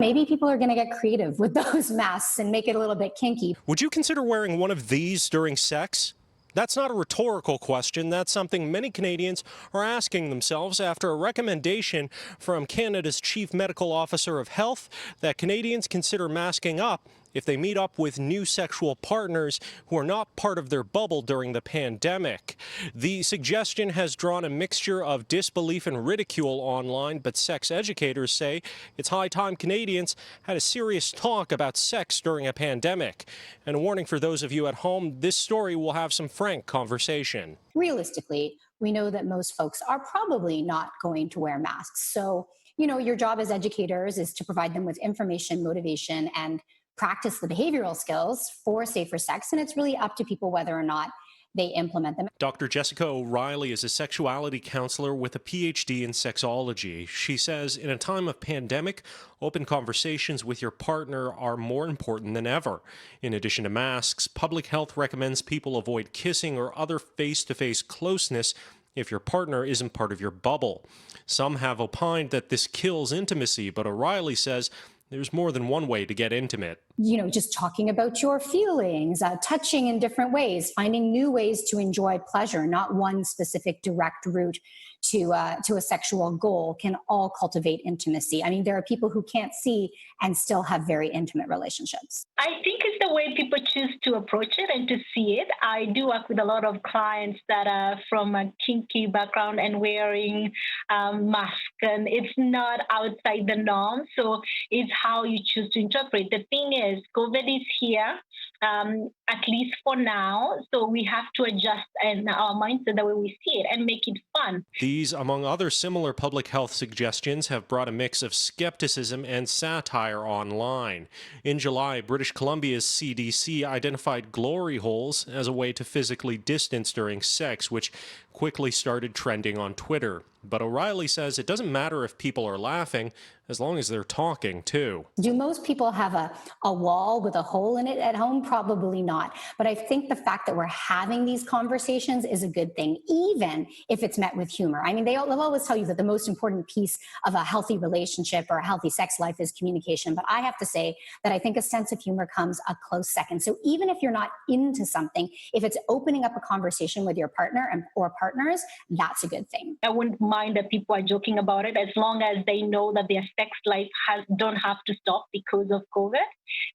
Maybe people are going to get creative with those masks and make it a little bit kinky. Would you consider wearing one of these during sex? That's not a rhetorical question. That's something many Canadians are asking themselves after a recommendation from Canada's Chief Medical Officer of Health that Canadians consider masking up if they meet up with new sexual partners who are not part of their bubble during the pandemic. The suggestion has drawn a mixture of disbelief and ridicule online, but sex educators say it's high time Canadians had a serious talk about sex during a pandemic. And a warning for those of you at home, this story will have some frank conversation. Realistically, we know that most folks are probably not going to wear masks. So, your job as educators is to provide them with information, motivation, and practice the behavioral skills for safer sex. And it's really up to people whether or not they implement them. Dr. Jessica O'Reilly is a sexuality counselor with a PhD in sexology. She says in a time of pandemic, open conversations with your partner are more important than ever. In addition to masks, public health recommends people avoid kissing or other face-to-face closeness if your partner isn't part of your bubble. Some have opined that this kills intimacy, but O'Reilly says there's more than one way to get intimate. Just talking about your feelings, touching in different ways, finding new ways to enjoy pleasure, not one specific direct route to a sexual goal can all cultivate intimacy. I mean, there are people who can't see and still have very intimate relationships. I think it's the way people choose to approach it and to see it. I do work with a lot of clients that are from a kinky background and wearing masks, and it's not outside the norm. So it's how you choose to interpret. The thing is, COVID is here, at least for now. So we have to adjust in our mindset the way we see it and make it fun. These, among other similar public health suggestions, have brought a mix of skepticism and satire online. In July, British Columbia's CDC identified glory holes as a way to physically distance during sex, which quickly started trending on Twitter. But O'Reilly says it doesn't matter if people are laughing, as long as they're talking, too. Do most people have a wall with a hole in it at home? Probably not. But I think the fact that we're having these conversations is a good thing, even if it's met with humor. I mean, they'll always tell you that the most important piece of a healthy relationship or a healthy sex life is communication. But I have to say that I think a sense of humor comes a close second. So even if you're not into something, if it's opening up a conversation with your partner or partners, that's a good thing. I wouldn't mind that people are joking about it as long as they know that their sex life don't have to stop because of COVID.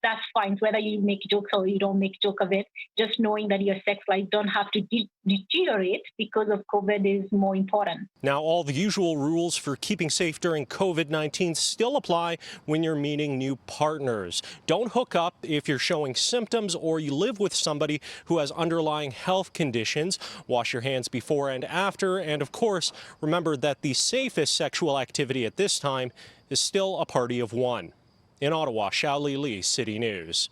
That's fine. Whether you make jokes or you don't make joke of it, just knowing that your sex life don't have to deteriorate because of COVID is more important. Now, all the usual rules for keeping safe during COVID-19 still apply when you're meeting new partners. Don't hook up if you're showing symptoms or you live with somebody who has underlying health conditions. Wash your hands before and after. And of course, remember that the safest sexual activity at this time is still a party of one. In Ottawa, Xiaoli Li, City News.